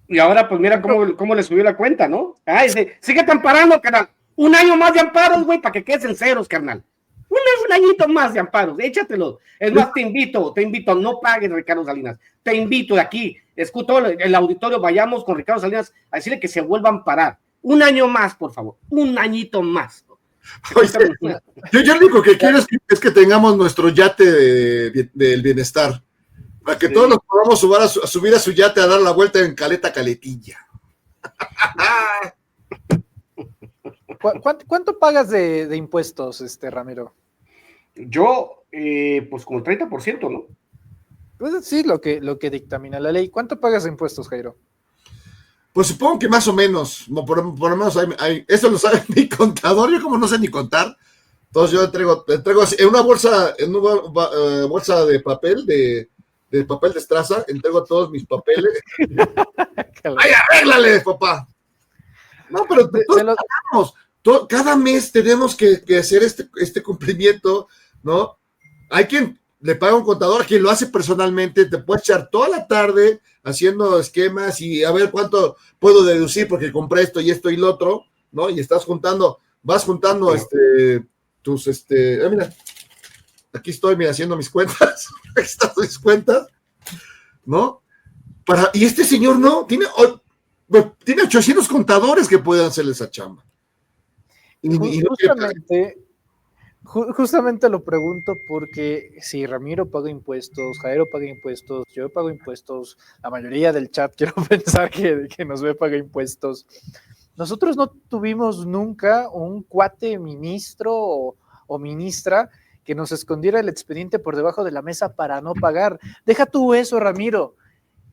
Y ahora, pues mira cómo le subió la cuenta, ¿no? Ay, síguete amparando, carnal. Un año más de amparos, güey, para que quedes en ceros, carnal. Un añito más de amparos, échatelo. Es más, te invito, no pagues, Ricardo Salinas. Te invito de aquí, escucho el auditorio, vayamos con Ricardo Salinas a decirle que se vuelva a amparar. Un año más, por favor. Un añito más. Oye, yo lo único que quiero es que tengamos nuestro yate del bienestar, para que todos nos podamos subir a su yate a dar la vuelta en Caletilla. ¿Cuánto pagas de impuestos, Ramiro? Yo, pues como el 30%, ¿no? Pues sí, lo que dictamina la ley. ¿Cuánto pagas de impuestos, Jairo? Pues supongo que más o menos, por lo menos eso lo sabe mi contador, yo como no sé ni contar, entonces yo entrego en una bolsa de papel, de papel de estraza, entrego todos mis papeles. ¡Ay, arréglale, papá! No, pero cada mes tenemos que hacer este cumplimiento, ¿no? Hay quien le paga un contador, quien lo hace personalmente, te puede echar toda la tarde haciendo esquemas y a ver cuánto puedo deducir porque compré esto y lo otro, ¿no? Y vas juntando mira, aquí estoy, mira, haciendo mis cuentas, aquí están mis cuentas, ¿no? Y este señor no, tiene 800 contadores que pueden hacerle esa chamba. Justamente lo pregunto porque si Ramiro paga impuestos, Jairo paga impuestos, yo pago impuestos, la mayoría del chat quiero pensar que nos ve paga impuestos. Nosotros no tuvimos nunca un cuate ministro o ministra que nos escondiera el expediente por debajo de la mesa para no pagar. Deja tú eso, Ramiro.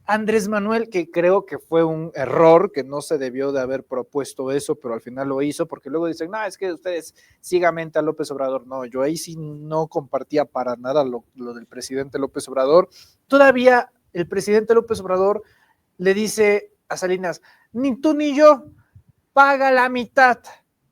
Andrés Manuel, que creo que fue un error, que no se debió de haber propuesto eso, pero al final lo hizo, porque luego dicen, no, es que ustedes ciegamente a López Obrador. No, yo ahí sí no compartía para nada lo del presidente López Obrador. Todavía el presidente López Obrador le dice a Salinas, ni tú ni yo, paga la mitad,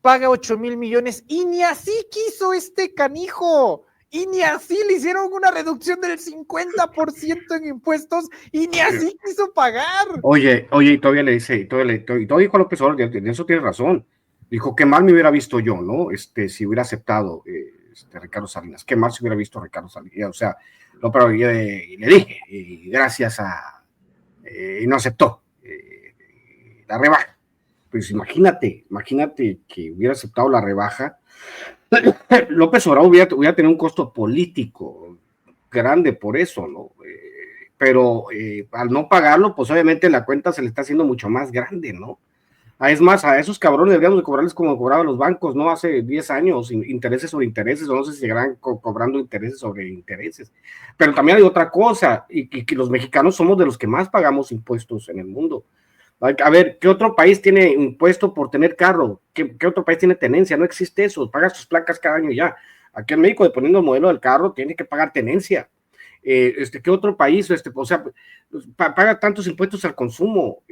paga 8,000 millones, y ni así quiso este canijo. Y ni así le hicieron una reducción del 50% en impuestos y ni así quiso pagar. Oye, y todavía le dice, todavía dijo López Obrador, en eso tiene razón. Dijo, qué mal me hubiera visto yo, ¿no? Si hubiera aceptado Ricardo Salinas, qué mal se hubiera visto Ricardo Salinas. O sea, no, pero yo le dije, gracias y no aceptó la rebaja. Pues imagínate que hubiera aceptado la rebaja. López Obrador hubiera tenido un costo político grande por eso, ¿no? Pero al no pagarlo, pues obviamente la cuenta se le está haciendo mucho más grande, ¿no? Es más, a esos cabrones deberíamos de cobrarles como cobraban los bancos, ¿no? Hace 10 años, intereses sobre intereses, o no sé si seguirán cobrando intereses sobre intereses. Pero también hay otra cosa, y que los mexicanos somos de los que más pagamos impuestos en el mundo. A ver, ¿qué otro país tiene impuesto por tener carro? ¿Qué otro país tiene tenencia? No existe eso, pagas tus placas cada año ya. Aquí en México, dependiendo del modelo del carro, tiene que pagar tenencia. ¿Qué otro país? O sea, paga tantos impuestos al consumo.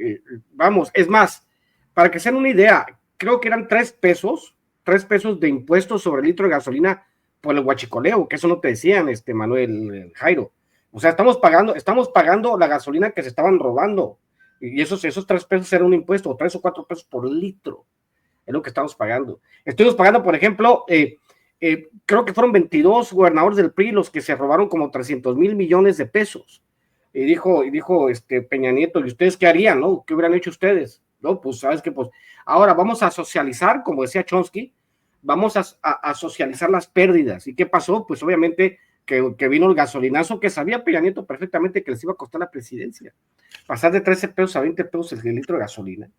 Vamos, es más, para que se den una idea, creo que eran 3 pesos de impuestos sobre el litro de gasolina por el huachicoleo, que eso no te decían, Manuel, Jairo. O sea, estamos pagando la gasolina que se estaban robando. Y esos 3 pesos eran un impuesto, o 3 o 4 pesos por litro. Es lo que estamos pagando. Estuvimos pagando, por ejemplo, creo que fueron 22 gobernadores del PRI los que se robaron como 300,000 millones de pesos. Y dijo Peña Nieto, ¿y ustedes qué harían, no? ¿Qué hubieran hecho ustedes? No, pues, ¿sabes qué? Pues, ahora vamos a socializar, como decía Chomsky, vamos a socializar las pérdidas. ¿Y qué pasó? Pues, obviamente, que vino el gasolinazo que sabía Peña Nieto perfectamente que les iba a costar la presidencia. Pasar de 13 pesos a 20 pesos el litro de gasolina.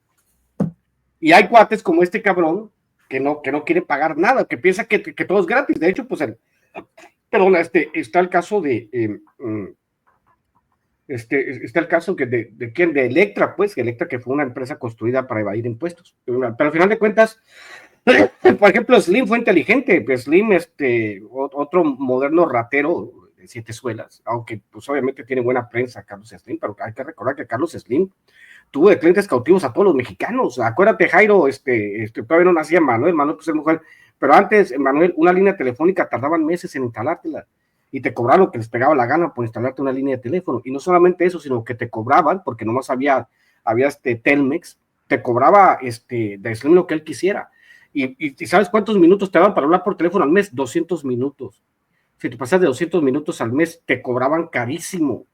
Y hay cuates como este cabrón que no quiere pagar nada, que piensa que todo es gratis. De hecho, pues, está el caso de... está el caso de Electra, pues, Electra, que fue una empresa construida para evadir impuestos. Pero al final de cuentas, por ejemplo, Slim fue inteligente. Slim, otro moderno ratero de 7 suelas, aunque pues obviamente tiene buena prensa Carlos Slim, pero hay que recordar que Carlos Slim tuvo de clientes cautivos a todos los mexicanos. Acuérdate, Jairo, todavía no nacía Manuel pues es mujer, pero antes, Manuel, una línea telefónica tardaban meses en instalártela y te cobraban lo que les pegaba la gana por instalarte una línea de teléfono. Y no solamente eso, sino que te cobraban, porque nomás había Telmex, te cobraba de Slim lo que él quisiera. Y ¿sabes cuántos minutos te daban para hablar por teléfono al mes? 200 minutos. Si te pasas de 200 minutos al mes, te cobraban carísimo.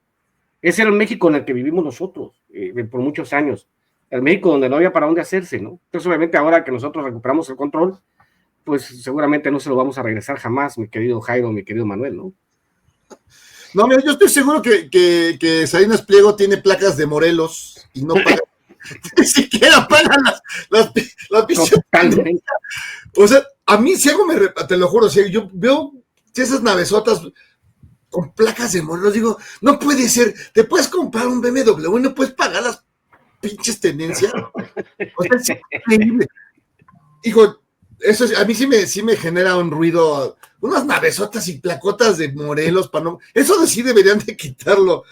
Ese era el México en el que vivimos nosotros por muchos años. El México donde no había para dónde hacerse, ¿no? Entonces, obviamente, ahora que nosotros recuperamos el control, pues seguramente no se lo vamos a regresar jamás, mi querido Jairo, mi querido Manuel, ¿no? No, mira, yo estoy seguro que Salinas Pliego tiene placas de Morelos y no paga. Ni siquiera pagan las pinches. O sea, a mí, si algo te lo juro, si yo veo esas navesotas con placas de Morelos, digo, no puede ser, te puedes comprar un BMW y no puedes pagar las pinches tenencias. O sea, es increíble. Hijo, eso a mí sí me genera un ruido, unas navesotas y placotas de Morelos, eso sí deberían de quitarlo.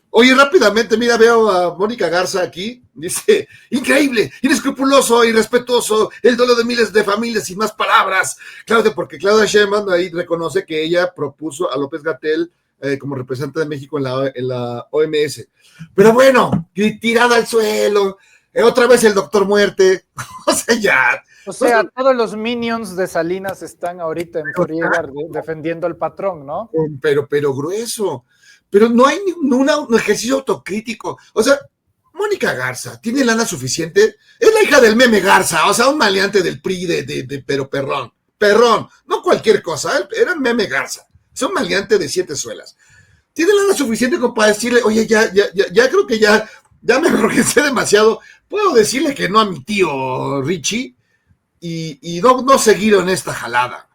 Oye, rápidamente, mira, veo a Mónica Garza aquí, dice, increíble, inescrupuloso, irrespetuoso, el dolor de miles de familias y más palabras. Claudia, porque Claudia Sheinbaum ahí reconoce que ella propuso a López-Gatell como representante de México en la OMS. Pero bueno, tirada al suelo, otra vez el doctor muerte, o sea, ya. O sea, todos los minions de Salinas están ahorita en friega defendiendo al patrón, ¿no? Pero grueso. Pero no hay un ejercicio autocrítico. O sea, Mónica Garza, ¿tiene lana suficiente? Es la hija del meme Garza, o sea, un maleante del PRI pero perrón, no cualquier cosa, era el meme Garza, es un maleante de 7 suelas. ¿Tiene lana suficiente como para decirle, oye, ya creo que ya me enrojecé demasiado, puedo decirle que no a mi tío Richie y no seguir en esta jalada,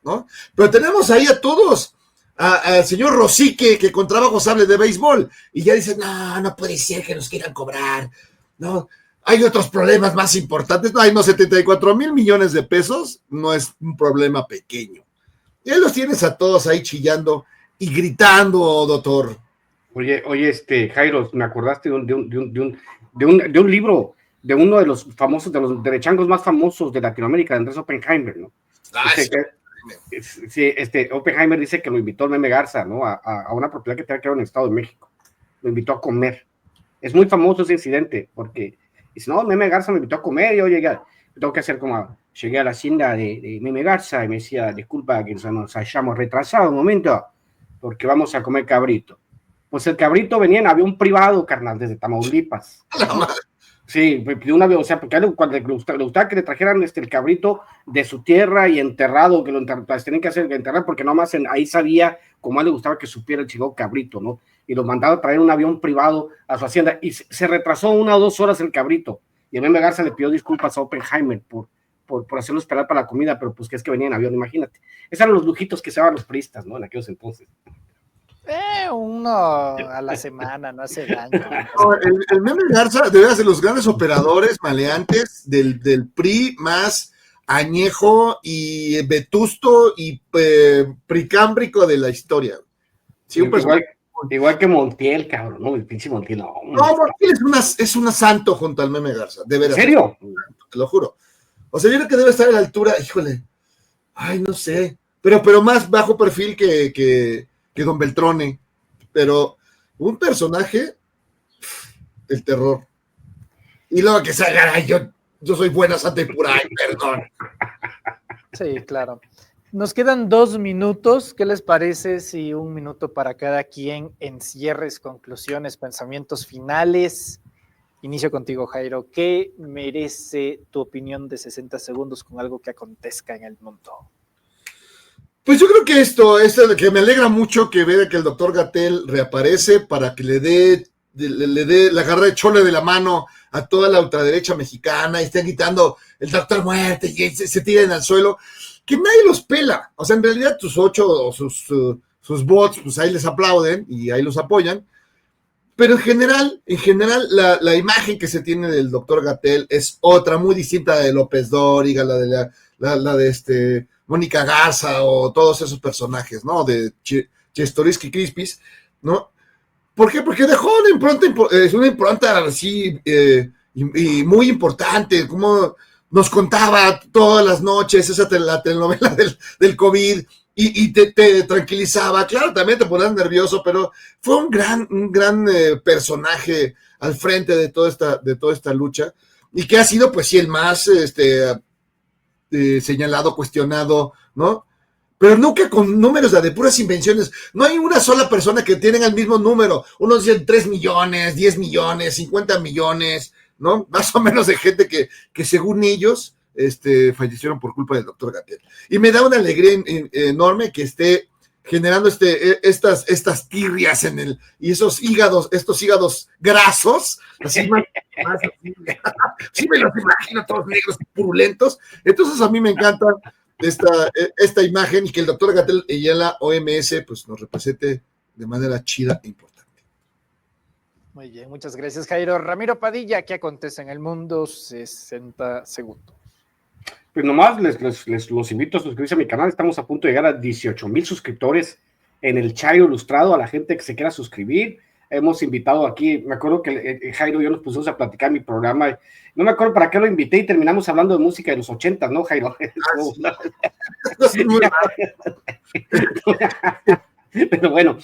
¿no? Pero tenemos ahí a todos, al señor Rosique, que con trabajos hable de béisbol, y ya dicen, no puede ser que nos quieran cobrar, no, hay otros problemas más importantes, no, hay unos 74,000 millones de pesos, no es un problema pequeño. Y ahí los tienes a todos ahí chillando y gritando, doctor. Oye, Jairo, me acordaste de un libro, de uno de los famosos, de los derechangos más famosos de Latinoamérica, de Andrés Oppenheimer, ¿no? Oppenheimer dice que lo invitó el meme Garza, ¿no? A una propiedad que tenía que ver en el Estado de México. Lo invitó a comer. Es muy famoso ese incidente, porque dice, no, meme Garza me invitó a comer, y yo tengo que hacer como, llegué a la hacienda de meme Garza y me decía, disculpa que nos hayamos retrasado un momento, porque vamos a comer cabrito. Pues el cabrito venía en avión privado, carnal, desde Tamaulipas. Sí, de un avión, o sea, porque cuando le gustaba que le trajeran el cabrito de su tierra y enterrado, que lo tenían que hacer enterrar, porque nomás ahí sabía cómo a él le gustaba que supiera el chico cabrito, ¿no? Y lo mandaba a traer un avión privado a su hacienda, y se retrasó 1 o 2 horas el cabrito, y el meme Garza le pidió disculpas a Oppenheimer por hacerlo esperar para la comida, pero pues que es que venía en avión, imagínate. Esos eran los lujitos que se daban los priistas, ¿no? En aquellos entonces. uno a la semana, no hace daño. No, el meme Garza debe ser de los grandes operadores maleantes del PRI más añejo y vetusto y pricámbrico de la historia. Sí, igual que Montiel, cabrón, ¿no? El pinche Montiel, no. No, Montiel es una santo junto al meme Garza, de veras. ¿En serio? Te lo juro. O sea, yo creo que debe estar a la altura, híjole, ay, no sé, pero más bajo perfil que Don Beltrone, pero un personaje del terror. Y luego que salga, ay, yo soy buena, santa y pura, ay, perdón. Sí, claro. Nos quedan 2 minutos. ¿Qué les parece si 1 minuto para cada quien en cierres, conclusiones, pensamientos finales? Inicio contigo, Jairo. ¿Qué merece tu opinión de 60 segundos con algo que acontezca en el mundo? Pues yo creo que esto que me alegra mucho que vea que el doctor Gatell reaparece para que le dé la agarre de chole de la mano a toda la ultraderecha mexicana y estén gritando el doctor muerte y se tiren al suelo, que nadie los pela. O sea, en realidad tus 8 o sus bots, pues ahí les aplauden y ahí los apoyan. Pero en general la imagen que se tiene del doctor Gatell es otra, muy distinta a la de López Dóriga, la de Mónica Garza o todos esos personajes, ¿no? De Chestorisky Crispis, ¿no? ¿Por qué? Porque dejó una impronta así y muy importante, como nos contaba todas las noches la telenovela del COVID y te tranquilizaba. Claro, también te ponías nervioso, pero fue un gran personaje al frente de toda esta lucha y que ha sido, pues sí, el más señalado, cuestionado, ¿no? Pero nunca con números de puras invenciones. No hay una sola persona que tenga el mismo número. Unos dicen 3 millones, 10 millones, 50 millones, ¿no? Más o menos de gente que según ellos fallecieron por culpa del doctor Gatell. Y me da una alegría enorme que esté generando estas tirrias y estos hígados grasos, así más así. Sí me los imagino todos negros y purulentos. Entonces a mí me encanta esta imagen y que el doctor Gatell y la OMS pues nos represente de manera chida e importante. Muy bien, muchas gracias, Jairo. Ramiro Padilla, ¿qué acontece en el mundo? 60 segundos. Pues nomás los invito a suscribirse a mi canal. Estamos a punto de llegar a 18,000 suscriptores en el Chairo Ilustrado. A la gente que se quiera suscribir, hemos invitado aquí, me acuerdo que Jairo y yo nos pusimos a platicar en mi programa, no me acuerdo para qué lo invité y terminamos hablando de música de los 80, ¿no, Jairo? Pero bueno,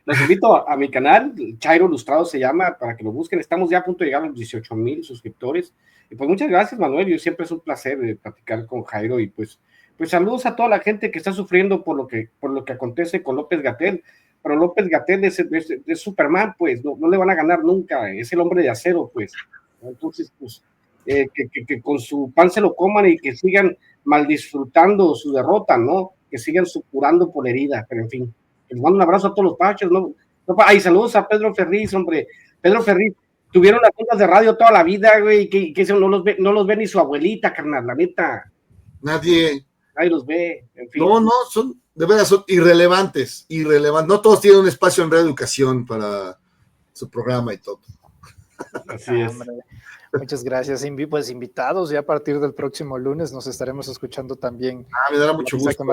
los invito a mi canal, Chairo Ilustrado se llama, para que lo busquen. Estamos ya a punto de llegar a los 18,000 suscriptores. Y pues muchas gracias, Manuel. Yo siempre es un placer platicar con Jairo y pues saludos a toda la gente que está sufriendo por lo que acontece con López Gatell. Pero López Gatell es Superman, pues, no le van a ganar nunca, es el hombre de acero, pues. Entonces, pues, que con su pan se lo coman y que sigan mal disfrutando su derrota, ¿no? Que sigan supurando por herida, pero en fin. Les mando un abrazo a todos los pachos, ¿no? Ay, saludos a Pedro Ferriz, hombre. Pedro Ferriz, tuvieron las ondas de radio toda la vida, güey, que no los ve ni su abuelita, carnal, la neta. Nadie los ve, en fin. No, son, de veras, son irrelevantes. No todos tienen un espacio en Radio Educación para su programa y todo. Así es. Hombre. Muchas gracias. Pues invitados, ya a partir del próximo lunes nos estaremos escuchando también. Me dará mucho gusto.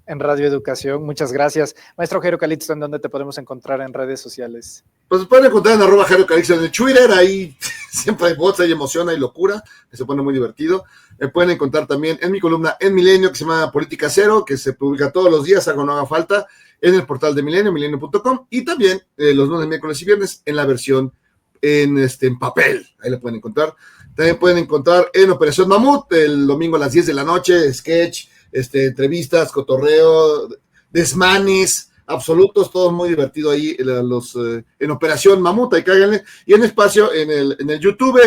En Radio Educación. Muchas gracias. Maestro Jairo Calixto, ¿en dónde te podemos encontrar en redes sociales? Pues pueden encontrar en @Jairo Calixto en el Twitter, ahí siempre hay bots, hay emoción, hay locura, que se pone muy divertido. Me pueden encontrar también en mi columna en Milenio, que se llama Política Cero, que se publica todos los días, algo no haga falta, en el portal de Milenio, milenio.com, y también los lunes, miércoles y viernes en la versión en papel, ahí la pueden encontrar. También pueden encontrar en Operación Mamut, el domingo a las 10 de la noche, sketch, entrevistas, cotorreo, desmanes absolutos, todo muy divertido ahí en Operación Mamut, ahí cáiganle, y en espacio en el YouTube,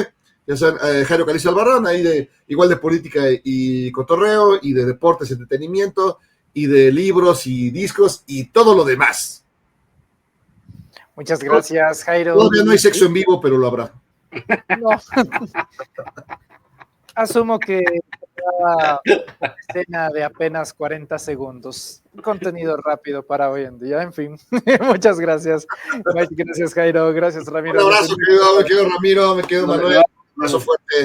ya saben, Jairo Calixto Albarrán, ahí igual de política y cotorreo, y de deportes, entretenimiento, y de libros y discos, y todo lo demás. Muchas gracias, Jairo. Todavía no hay sexo en vivo, pero lo habrá. No. Asumo que esperaba una escena de apenas 40 segundos. Contenido rápido para hoy en día. En fin, muchas gracias. Gracias, Jairo. Gracias, Ramiro. Un abrazo, querido Ramiro, me quedo Manuel. Un abrazo fuerte.